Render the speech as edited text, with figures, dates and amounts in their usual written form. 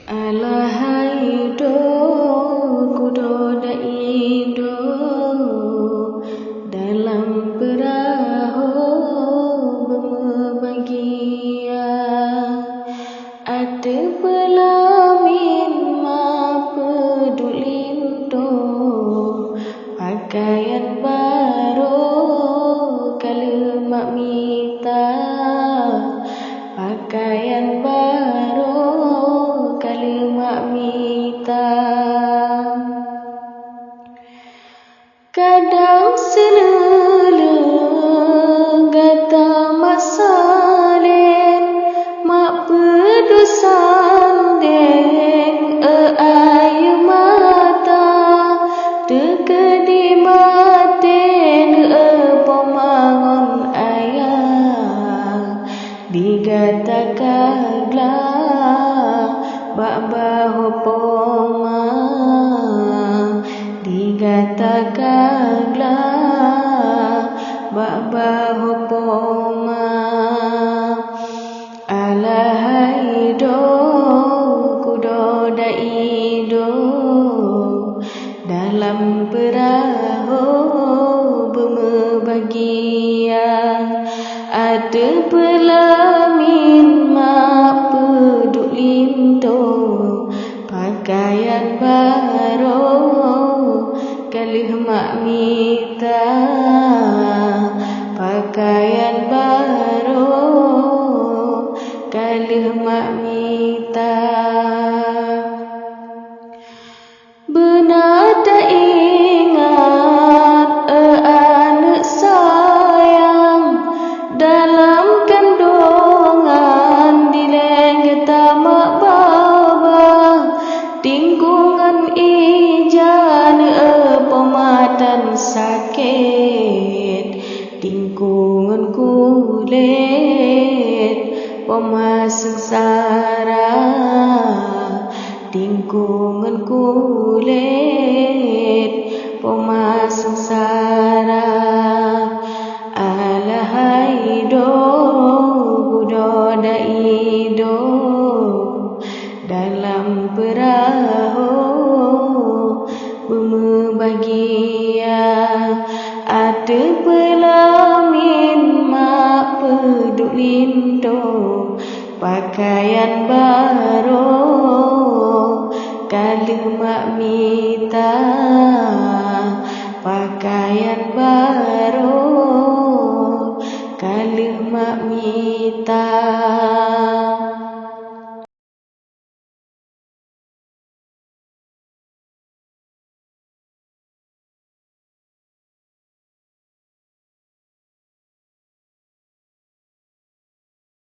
Alahai do kudo da indo dalam perahu berbahagia. Ada pelamin ma pedulindo pakaian baru kalau mak minta pakaian baru kalau mak minta. Kadang selele gata masalen mak pedusan deng air mata tekedi maten pemangon ayah digatakagla babaho poma digatakagla babaho poma. Alahai do kudo da ido dalam perahu berbahagia. Ada pelamin mak pedulindo pakaian baru kalau mak minta pakaian baru kalau mak minta. Benar tak ingat anak sayang dalam kandungan dilengketa mak baba tinggungan ijan pematan sakit tinggungan kulit pemasengsara tinggungan kulit pemasengsara. Alahai do kudo da ido dalam perahu berbahagia. Ada pelamin mak pedulindo pakaian baru kalau mak minta